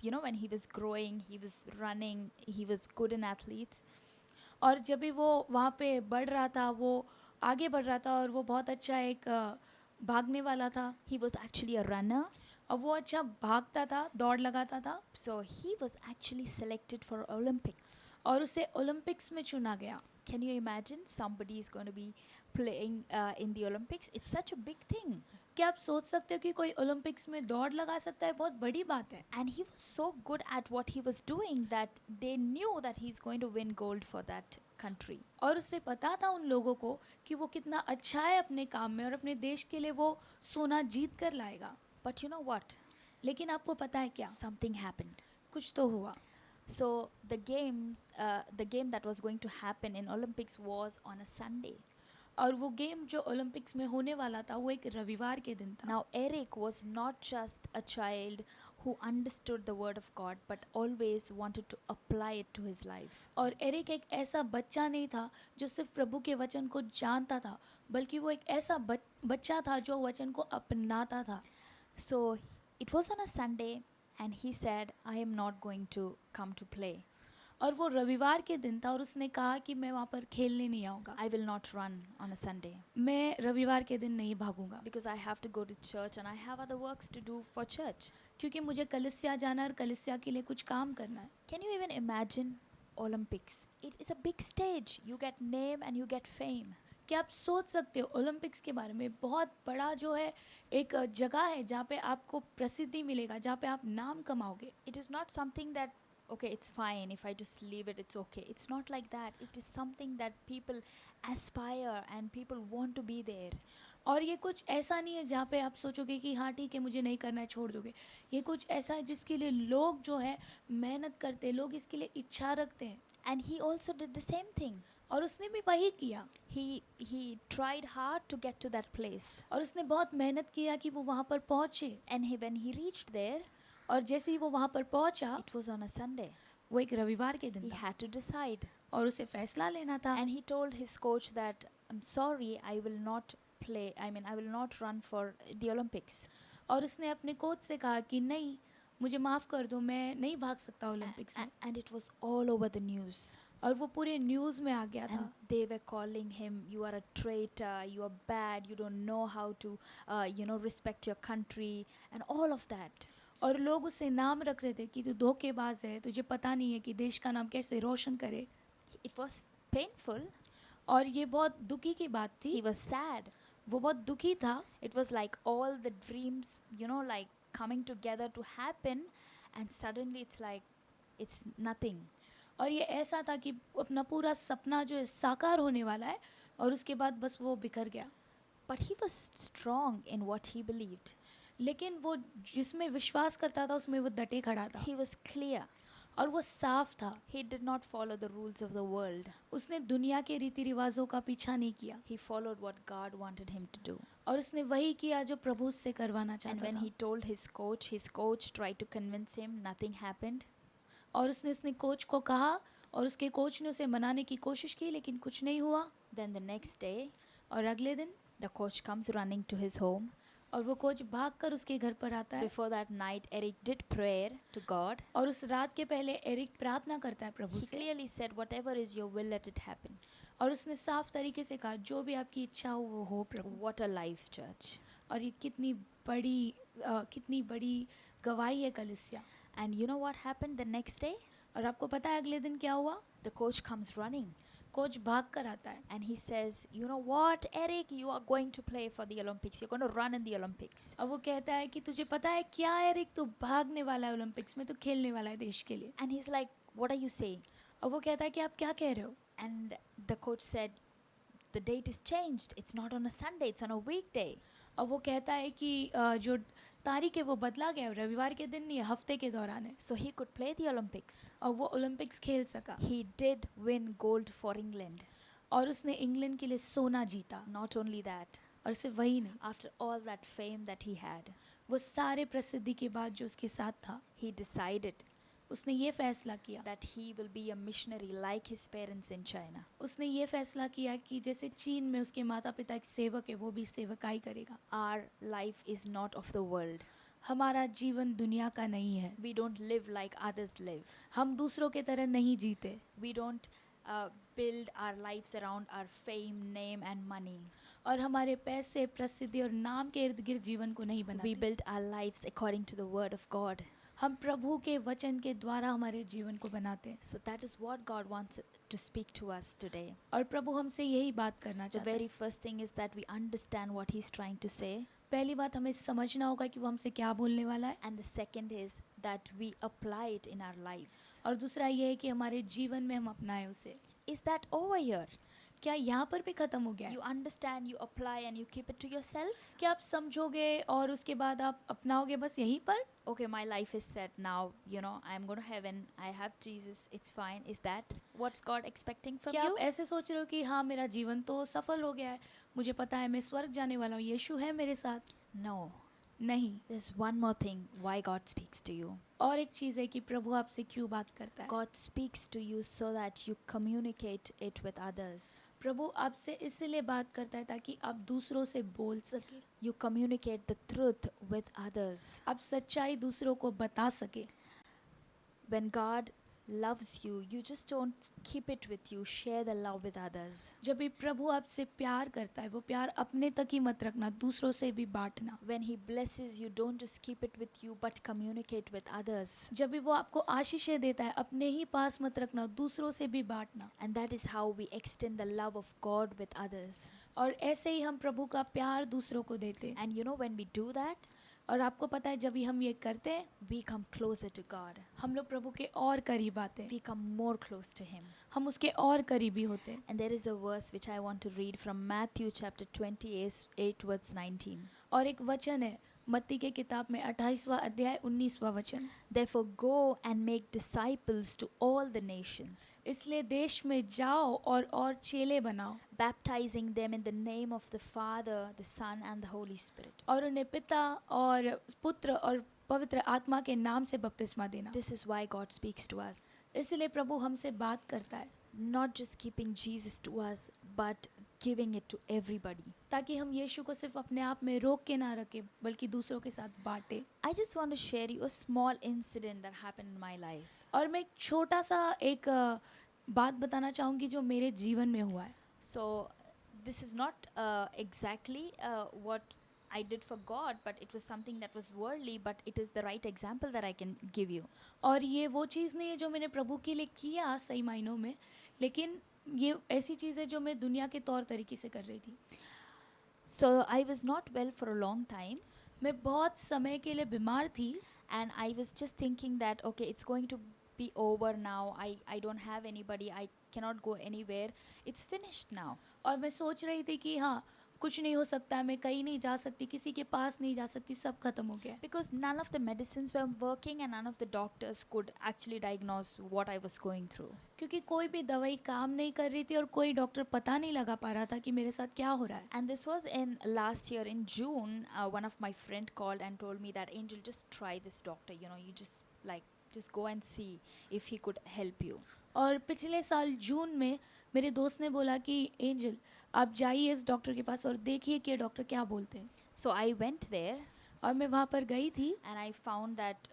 You know, when he was growing, he was running, he was good in athletes. और जब भी वो वहाँ पे बढ़ रहा था, वो आगे बढ़ रहा था और वो बहुत अच्छा एक भागने वाला था. He was actually a runner. और वो अच्छा भागता था, दौड़ लगाता था. So he was actually selected for Olympics. और उसे ओलंपिक्स में चुना गया. Can you imagine somebody is going to be playing in the Olympics? It's such a big thing. क्या आप सोच सकते हो कि कोई ओलंपिक्स में दौड़ लगा सकता है? बहुत बड़ी बात है. And he was so good at what he was doing that they knew that he's going to win gold for that country. और उससे पता था उन लोगों को कि वो कितना अच्छा है अपने काम में और अपने देश के लिए वो सोना जीत कर लाएगा. But you know what? लेकिन आपको पता है क्या? Something happened. कुछ तो हुआ. So the game that was going to happen in Olympics was on a Sunday. और वो गेम जो ओलंपिक्स में होने वाला था वो एक रविवार के दिन था. Now Eric was not just a child who understood the word of God but always wanted to apply it to his life. और एरिक एक ऐसा बच्चा नहीं था जो सिर्फ प्रभु के वचन को जानता था, बल्कि वो एक ऐसा बच्चा था जो वचन को अपनाता था. So it was on a Sunday and he said, I am not going to come to play. और वो रविवार के दिन था और उसने कहा कि मैं वहाँ पर खेलने नहीं आऊँगा. I will not run on a Sunday मैं रविवार के दिन नहीं भागूंगा. because I have to go to church and I have other works to do for church. क्योंकि मुझे कलिसिया जाना और कलिसिया के लिए कुछ काम करना है. Can you even imagine Olympics? It is a big stage. You get name and you get fame. कि आप सोच सकते हो ओलंपिक्स के बारे में, बहुत बड़ा जो है एक जगह है जहाँ पे आपको प्रसिद्धि मिलेगा, जहाँ पे आप नाम कमाओगे. It is not something that, okay, it's fine if I just leave it, it's okay. It's not like that. It is something that people aspire and people want to be there. और ये कुछ ऐसा नहीं है जहाँ पे आप सोचोगे कि हाँ ठीक है मुझे नहीं करना है, छोड़ दोगे. ये कुछ ऐसा है जिसके लिए लोग जो है मेहनत करते हैं, लोग इसके लिए इच्छा रखते हैं. And he also did the same thing. और उसने भी वही किया. He tried hard to get to that place. और उसने बहुत मेहनत किया कि वो वहाँ पर पहुँचे. And when he reached there, और जैसे ही वो वहाँ पर पहुँचा, it was on a Sunday. वो एक रविवार के He दिन था had to decide. और उसे फैसला लेना था. And he told his coach that, I'm sorry, I will not play. I mean, I will not run for the Olympics. और उसने अपने कोच से कहा कि नहीं, मुझे माफ़ कर दो, मैं नहीं भाग सकता ओलंपिक्स में. And it was all over the news. और वो पूरे न्यूज़ में आ गया था. And they were calling him, you are a traitor, you are bad, you don't know how to, respect your country, and all of that. और लोग उससे नाम रख रहे थे कि तू धोखेबाज है, तुझे पता नहीं है कि देश का नाम कैसे रोशन करे. It was painful. और ये बहुत दुखी की बात He थी. was sad. वो बहुत दुखी था. It was like all the dreams, like coming together to happen, and suddenly it's like, it's nothing. और ये ऐसा था कि अपना पूरा सपना जो है साकार होने वाला है, और उसके बाद बस वो बिखर गया. But he was strong in what he believed. लेकिन वो जिसमें विश्वास करता था उसमें वो डटे खड़ा था. He was clear. और वो साफ था. He did not follow the rules of the world. उसने दुनिया के रीति रिवाजों का पीछा नहीं किया. He followed what God wanted him to do. और उसने वही किया जो प्रभु उससे करवाना And चाहता when था. he told his coach tried to convince him, nothing happened. और उसने अपने कोच को कहा, और उसके कोच ने उसे मनाने की कोशिश की, लेकिन कुछ नहीं हुआ. Then the next day, और अगले दिन the coach comes running to his home. और वो कोच भागकर उसके घर पर आता है. Before that night, Eric did prayer to God. और उस रात के पहले एरिक प्रार्थना करता है प्रभु He से. clearly said, whatever is your will, let it happen. और उसने साफ तरीके से कहा, जो भी आपकी इच्छा हो वो हो प्रभु. What a life, church. और ये कितनी बड़ी गवाही है कलीसिया. And you know what happened the next day? और आपको पता है अगले दिन क्या हुआ? The coach comes running. Coach भाग कर आता है. And he says, you know what, Eric, you are going to play for the Olympics. You're going to run in the Olympics. और वो कहता है कि तुझे पता है क्या एरिक, तू भागने वाला है ओलंपिक्स में, तू खेलने वाला है देश के लिए. And he's like, what are you saying? और वो कहता है कि आप क्या कह रहे हो? And the coach said, the date is changed. It's not on a Sunday, it's on a weekday. और वो कहता है कि जो तारीख है वो बदला गया, रविवार के दिन नहीं, हफ्ते के दौरान है. So he could play the Olympics. और वो ओलंपिक्स खेल सका. He did win gold for England. और उसने इंग्लैंड के लिए सोना जीता. Not only that, और सिर्फ वही नहीं, after all that fame that he had, वो सारे प्रसिद्धि के बाद जो उसके साथ था, he decided उसने ये फैसला किया. that he will be a missionary like his parents in China. उसने ये फैसला किया कि जैसे चीन में उसके माता पिता एक सेवक है, वो भी सेवकाई करेगा. Our life is not of the world. हमारा जीवन दुनिया का नहीं है. We don't live like others live. हम दूसरों के तरह नहीं जीते. We don't build our lives around our fame, name, and money. और हमारे पैसे, प्रसिद्धि और नाम के इर्द गिर्द जीवन को नहीं We बनाते. build our lives according to the word of God. हम प्रभु के वचन के द्वारा हमारे जीवन को बनाते हैं. So that is what God wants to speak to us today. और प्रभु हमसे यही बात करना The चाहता है. very first thing is that we understand what He's trying to say. पहली बात हमें समझना होगा कि वो हमसे क्या बोलने वाला है. And the second is that we apply it in our lives. और दूसरा ये है कि हमारे जीवन में हम अपनाएं उसे. Is that over here? क्या यहाँ पर भी खत्म हो गया है? You understand, you apply, and you keep it to yourself? क्या आप समझोगे और उसके बाद आप अपनाओगे बस यहीं पर? Okay, my life is set now. I'm going to heaven. I have Jesus. It's fine. Is that what's God expecting from क्या you? आप ऐसे सोच रहे हो कि हाँ मेरा जीवन तो सफल हो गया है, मुझे पता है मैं स्वर्ग जाने वाला हूँ, यीशु है मेरे साथ? No. नहीं. There's one more thing why God speaks to you. और एक चीज़ है कि प्रभु आपसे क्यों बात करता है. God speaks to you so that you communicate it with others. प्रभु आपसे इसलिए बात करता है ताकि आप दूसरों से बोल सके. You communicate the truth with others. आप सच्चाई दूसरों को बता सके. When God loves you, you just don't keep it with you. Share the love with others. जब भी प्रभु आपसे प्यार करता है, वो प्यार अपने तक ही मत रखना, दूसरों से भी बांटना. When He blesses you, don't just keep it with you, but communicate with others. जब भी वो आपको आशीषें देता है, अपने ही पास मत रखना, दूसरों से भी बांटना. And that is how we extend the love of God with others. और ऐसे ही हम प्रभु का प्यार दूसरों को देते हैं। And you know, when we do that, और आपको पता है जब भी हम ये करते हैं we come closer to God. हम लोग प्रभु के और करीब आते हैं, We come more close to Him. हम उसके और करीबी होते हैं। And there is a verse which I want to read from Matthew chapter 28 verse 19. और एक वचन है मत्ती के किताब में 28वां अध्याय 19वां वचन। Therefore go and make disciples to all the nations, इसलिए देश में जाओ और चेले बनाओ, baptizing them in the name of the Father, the Son and the Holy Spirit. और उन्हें पिता और पुत्र और पवित्र आत्मा के नाम से बपतिस्मा देना। This is why God speaks to us. इसलिए प्रभु हमसे बात करता है, Not just keeping Jesus to us, but giving it to everybody. ताकि हम यीशु को सिर्फ अपने आप में रोक के ना रखें बल्कि दूसरों के साथ बांटे। I just want to share you a small incident that happened in my life. और मैं एक छोटा सा एक बात बताना चाहूँगी जो मेरे जीवन में हुआ है। So this is not exactly what I did for God, but it was something that was worldly, but it is the right example that I can give you. और ये वो चीज़ नहीं है जो मैंने प्रभु के लिए किया सही मायनों में, लेकिन ये ऐसी चीज़ है जो मैं दुनिया के तौर तरीके से कर रही थी। So I was not well for a long time, मैं बहुत समय के लिए बीमार थी and I was just thinking that okay, it's going to be over now. I don't have anybody. I cannot go anywhere. It's finished now. और मैं सोच रही थी कि हाँ कुछ नहीं हो सकता, मैं कहीं नहीं जा सकती, किसी के पास नहीं जा सकती, सब खत्म हो गया है। Because none of the medicines were working and none of the doctors could actually diagnose what I was going through. क्योंकि कोई भी दवाई काम नहीं कर रही थी और कोई डॉक्टर पता नहीं लगा पा रहा था कि मेरे साथ क्या हो रहा है। And this was in last year in June. One of my friend called and told me that Angel, just try this doctor. You know, you just go and see if he could help you. और पिछले साल जून में मेरे दोस्त ने बोला कि angel आप जाइए इस डॉक्टर के पास और देखिए कि डॉक्टर क्या बोलते हैं। So I went there और मैं वहाँ पर गई थी and I found that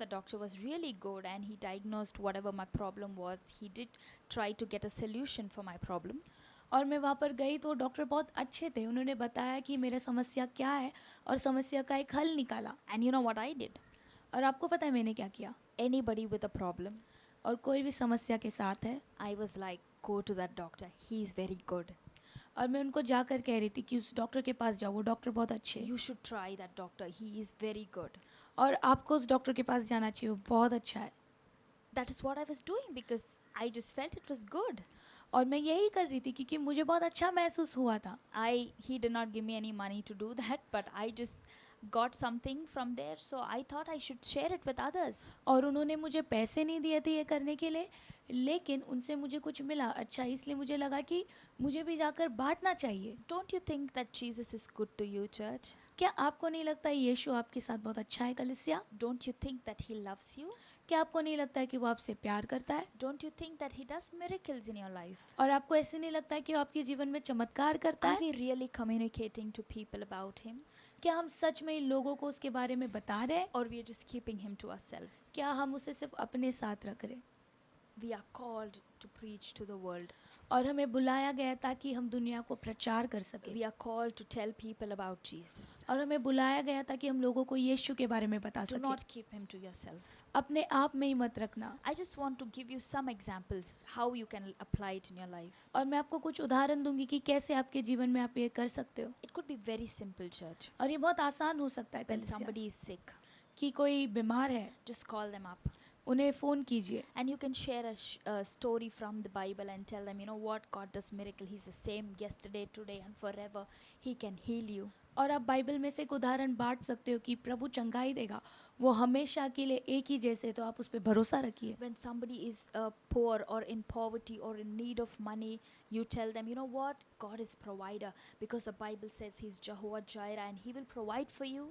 the doctor was really good and he diagnosed whatever my problem was. He did try to get a solution for my problem. और मैं वहाँ पर गई तो डॉक्टर बहुत अच्छे थे, उन्होंने बताया कि मेरा समस्या क्या है और समस्या का एक हल निकाला। And you know what I did? और आपको पता है मैंने क्या किया? Anybody with a problem, और कोई भी समस्या के साथ है I was like, go to that doctor. He is very good. और मैं उनको जाकर कह रही थी कि उस डॉक्टर के पास जाओ, वो डॉक्टर बहुत अच्छे हैं You should try that doctor. He is very good. और आपको उस डॉक्टर के पास जाना चाहिए, वो बहुत अच्छा है। That is what I was doing because I just felt it was good. और मैं यही कर रही थी क्योंकि मुझे बहुत अच्छा महसूस हुआ था। He did not give me any money to do that, but I just got something from there, so I thought I should share it with others. और उन्होंने मुझे पैसे नहीं दिए थे ये करने के लिए, लेकिन उनसे मुझे कुछ मिला अच्छा, इसलिए मुझे लगा कि मुझे भी जाकर बांटना चाहिए। Don't you think that Jesus is good to you, church? क्या आपको नहीं लगता यीशु आपके साथ बहुत अच्छा है कलीसिया? Don't you think that he loves you? क्या आपको नहीं लगता है कि वो आपसे प्यार करता है? Don't you think that he does miracles in your life? और आपको ऐसे नहीं लगता है कि वो आपके जीवन में चमत्कार करता Are है? we really communicating to people about him, क्या हम सच में लोगों को उसके बारे में बता रहे हैं? or we are just keeping him to ourselves? क्या हम उसे सिर्फ अपने साथ रख रहे हैं? We are called to preach to the world. और हमें बुलाया गया है ताकि हम दुनिया को प्रचार कर सकें, We are called to tell people about Jesus. और हमें बुलाया गया ताकि हम लोगों को यीशु के बारे में बता Do सकें। not keep him to yourself. अपने आप में ही मत रखना। I just want to give you some examples how you can apply it in your life. और मैं आपको कुछ उदाहरण दूंगी कि कैसे आपके जीवन में आप ये कर सकते हो। It could be very simple, church. और ये बहुत आसान हो सकता है When कलीसिया, somebody is sick, कि कोई बीमार है just call them up. उन्हें फ़ोन कीजिए And you can share a story from the Bible and tell them, you know what, God does miracle. He's the same yesterday, today and forever. He can heal you. और आप Bible में से एक उदाहरण बांट सकते हो कि प्रभु चंगाई देगा, वो हमेशा के लिए एक ही जैसे, तो आप उस पर भरोसा रखिए। When somebody is poor or in poverty or in need of money, you tell them, you know what, God is provider because the Bible says He's Jehovah Jireh and He will provide for you.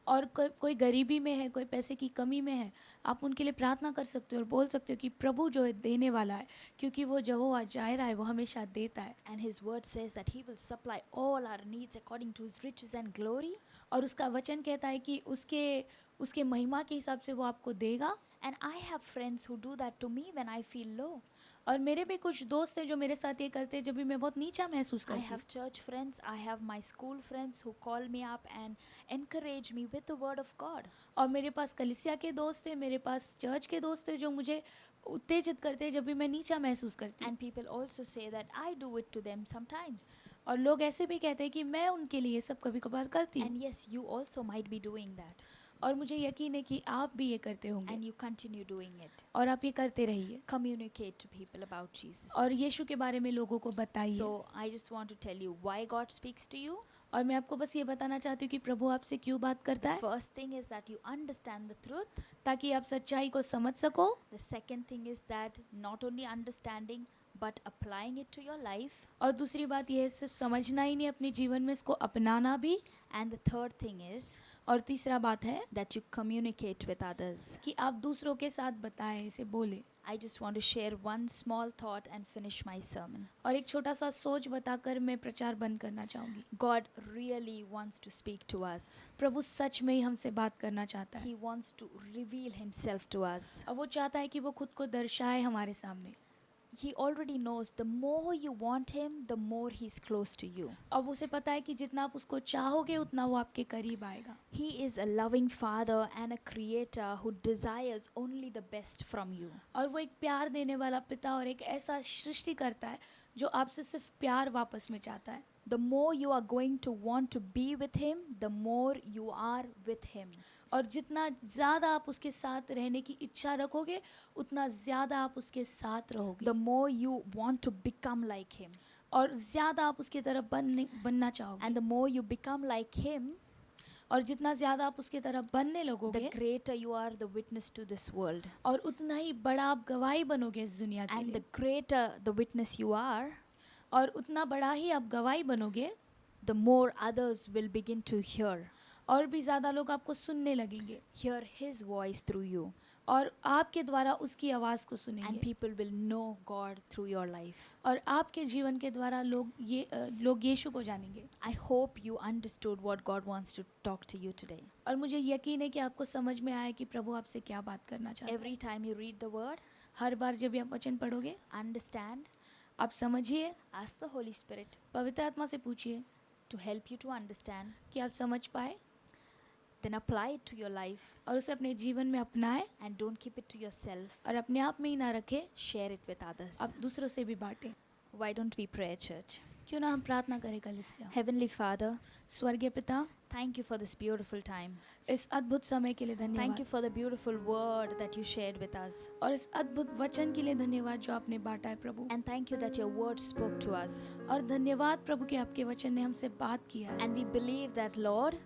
और कोई गरीबी में है, कोई पैसे की कमी में है, आप उनके लिए प्रार्थना कर सकते हो और बोल सकते हो कि प्रभु जो है देने वाला है, क्योंकि वो यहोवा जायरा है, वो हमेशा देता है। And His word says that He will supply all our needs according to His riches and glory. और उसका वचन कहता है कि उसके महिमा के हिसाब से वो आपको देगा। And I have friends who do that to me when I feel low. और मेरे भी कुछ दोस्त हैं जो मेरे साथ ये करते हैं जब भी मैं बहुत नीचा महसूस I करती हूँ। have church friends, I have my school friends who call me up and encourage me with the word of God. और मेरे पास कलीसिया के दोस्त हैं, मेरे पास चर्च के दोस्त हैं जो मुझे उत्तेजित करते हैं जब भी मैं नीचा महसूस करती हूँ। And people also say that I do it to them sometimes. और लोग ऐसे भी कहते हैं कि मैं उनके लिए सब कभी कभार करती हूँ, And yes, you also might be doing that. और मुझे यकीन है कि आप भी ये करते होंगे And you continue doing it. और आप ये करते रहिए Communicate to people about Jesus. और यीशु के बारे में लोगों को बताइए। So I just want to tell you why God speaks to you. और मैं आपको बस ये बताना चाहती हूँ कि प्रभु आपसे क्यों बात करता The है, first thing is that you understand the truth. ताकि आप सच्चाई को समझ सको। The second thing is that not only understanding but applying it to your life. और दूसरी बात यह है सिर्फ समझना ही नहीं, अपने जीवन में इसको अपनाना भी। And the third thing is और तीसरा बात है that you communicate with others. कि आप दूसरों के साथ बताएं, इसे बोले। I just want to share one small thought and finish my sermon. और एक छोटा सा सोच बताकर मैं प्रचार बंद करना चाहूँगी। God really wants to speak to us. प्रभु सच में ही हमसे बात करना चाहता है He wants to reveal himself to us. और वो चाहता है कि वो खुद को दर्शाए हमारे सामने। He already knows the more you want him, the more he's close to you. अब उसे पता है कि जितना आप उसको चाहोगे उतना वो आपके करीब आएगा। He is a loving father and a creator who desires only the best from you. और वो एक प्यार देने वाला पिता और एक ऐसा सृष्टि करता है जो आपसे सिर्फ प्यार वापस में चाहता है। The more you are going to want to be with him, the more you are with him. और जितना ज़्यादा आप उसके साथ रहने की इच्छा रखोगे उतना ज़्यादा आप उसके साथ रहोगे The more you want to become like him. और ज़्यादा आप उसकी तरह बनना चाहोगे And the more you become like him, और जितना ज़्यादा आप उसकी तरह बनने the लगोगे greater you are the witness to this world. और उतना ही बड़ा आप गवाही बनोगे इस दुनिया के And लिए। the greater the witness you are, और उतना बड़ा ही आप गवाही बनोगे the more others will begin to hear और भी ज़्यादा लोग आपको सुनने लगेंगे his voice through you. और आपके द्वारा उसकी आवाज़ को And सुनेंगे people will know God through your life. और आपके जीवन के द्वारा लोग यीशु को जानेंगे। I hope you understood what God wants to talk to you today. और मुझे यकीन है कि आपको समझ में आया कि प्रभु आपसे क्या बात करना चाहते हैं। Every time you read the word, हर बार जब भी आप वचन पढ़ोगे understand, आप समझिए, ask the Holy Spirit पवित्र आत्मा से पूछिए to help you to understand, कि आप समझ पाए then apply it to your life और उसे अपने जीवन में अपनाएं and don't keep it to yourself. और अपने आप में ही ना रखें, Share it with others. आप दूसरों से भी बांटें। Why don't we pray, church? क्यों ना हम प्रार्थना करें कलीसिया। Heavenly Father, स्वर्गीय पिता, thank you for this beautiful time. इस अद्भुत समय के लिए Thank धन्यवाद you for the beautiful word that you shared with us. और इस अद्भुत वचन के लिए धन्यवाद जो आपने बांटा है प्रभु। And thank you that your word spoke to us. और धन्यवाद प्रभु कि आपके वचन ने हमसे बात किया है And we believe that, Lord,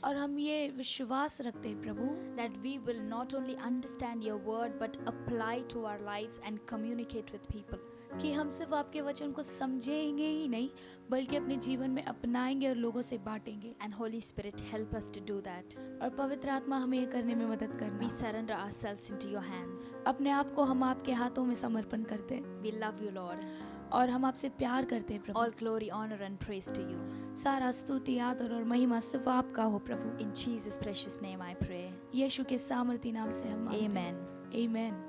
और हम ये विश्वास रखते हैं प्रभु that we will not only understand your word but apply to our lives and communicate with people. कि हम सिर्फ आपके वचन को समझेंगे ही नहीं बल्कि अपने जीवन में अपनाएंगे और लोगों से बांटेंगे। And Holy Spirit, help us to do that. और पवित्र आत्मा हमें ये करने में मदद We करना। surrender ourselves into your hands. अपने आप को हम आपके हाथों में समर्पण करते हैं We love you, Lord. और हम आपसे प्यार करते हैं प्रभु। All glory, honor, and praise to you. सारा स्तुति आदर और महिमा सिर्फ आपका हो प्रभु। In Jesus' precious name I pray. यीशु के सामर्थी नाम से हम मांगते हैं। Amen. Amen.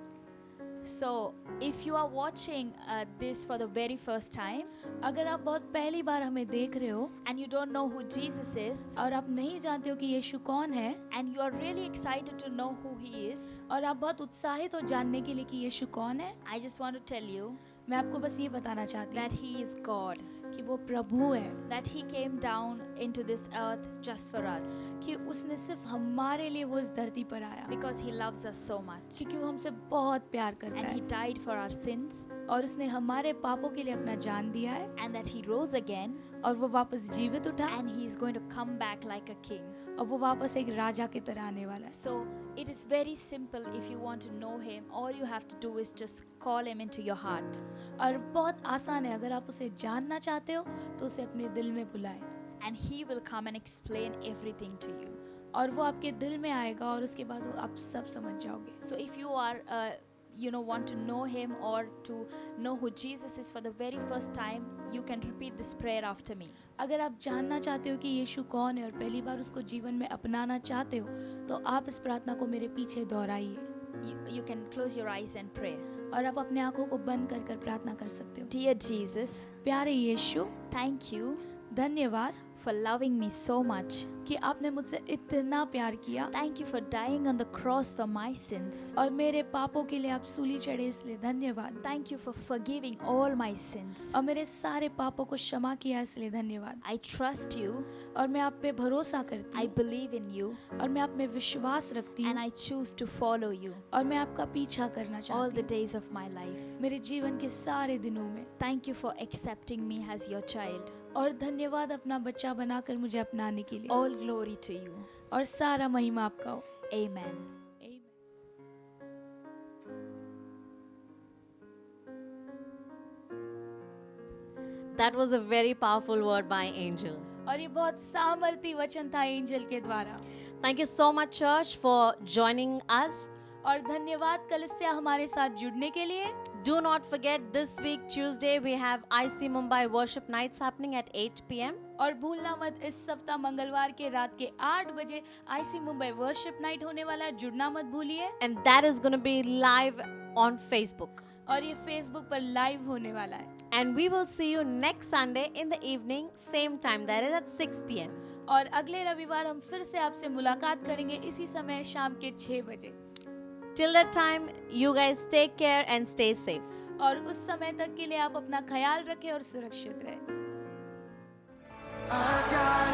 So, if you are watching this for the very first time अगर आप बहुत पहली बार हमें देख रहे हो and you don't know who Jesus is और आप नहीं जानते हो कि यीशु कौन है and you are really excited to know who he is, और आप बहुत उत्साहित हो जानने के लिए कि यीशु कौन है, I just want to tell you मैं आपको बस ये बताना चाहती that हूँ he is God, कि वो प्रभु है, that he came down into this earth just for us कि उसने सिर्फ हमारे लिए वो इस धरती पर आया because he loves us so much. क्योंकि वो हमसे बहुत प्यार करता And he है died for our sins और उसने हमारे पापों के लिए अपना जान दिया है and that he rose again और वो वापस जीवित उठा and he is going to come back like a king. और वो वापस एक राजा की तरह आने वाला है। So it is very simple. If you want to know him, all you have to do is just call him into your heart. और बहुत आसान है, अगर आप उसे जानना चाहते हो तो उसे अपने दिल में बुलाएं And he will come and explain everything to you. और वो आपके दिल में आएगा और उसके बाद वो आप सब समझ जाओगे। So if you are, want to know him or to know who Jesus is for the very first time, you can repeat this prayer after me. अगर आप जानना चाहते हो कि यीशु कौन है और पहली बार उसको जीवन में अपनाना चाहते हो तो आप इस प्रार्थना को मेरे पीछे दोहराइए You can close your eyes and pray. और आप अपने आंखों को बंद कर कर प्रार्थना कर सकते हो। Dear Jesus, प्यारे यीशु, thank you धन्यवाद for loving me so much. कि आपने मुझसे इतना प्यार किया Thank you for dying on the cross for my sins. और मेरे पापों के लिए आप सूली चढ़े इसलिए धन्यवाद Thank you for forgiving all my sins. और मेरे सारे पापों को क्षमा किया इसलिए धन्यवाद I trust you. और मैं आप पे भरोसा करती I हूँ believe in you. और मैं आप में विश्वास रखती And हूँ I choose to follow you और मैं आपका पीछा करना all चाहती the हूँ days of my life. मेरे जीवन के सारे दिनों में Thank you for accepting me as your child. और धन्यवाद अपना बच्चा बनाकर मुझे अपनाने के लिए All glory to you. और सारा महिमा आपका हो Amen. That was a very powerful word by Angel. और ये बहुत सामर्थी वचन था एंजल के द्वारा Thank you so much, church, for joining us. और धन्यवाद कलीसिया हमारे साथ जुड़ने के लिए Do not forget, this week, Tuesday, we have IC Mumbai Worship Nights happening at 8 p.m. और भूलना मत इस सप्ताह मंगलवार के रात के 8 बजे आईसी मुंबई वर्शिप नाइट होने वाला है जुड़ना मत भूलिए And that is going to be live on Facebook. और ये फेसबुक पर लाइव होने वाला है And we will see you next Sunday in the evening, same time, that is at 6 p.m. और अगले रविवार हम फिर से आपसे मुलाकात करेंगे इसी समय शाम के 6 बजे Till that time, you guys take care and stay safe. और उस समय तक के लिए आप अपना ख्याल रखें और सुरक्षित रहें I got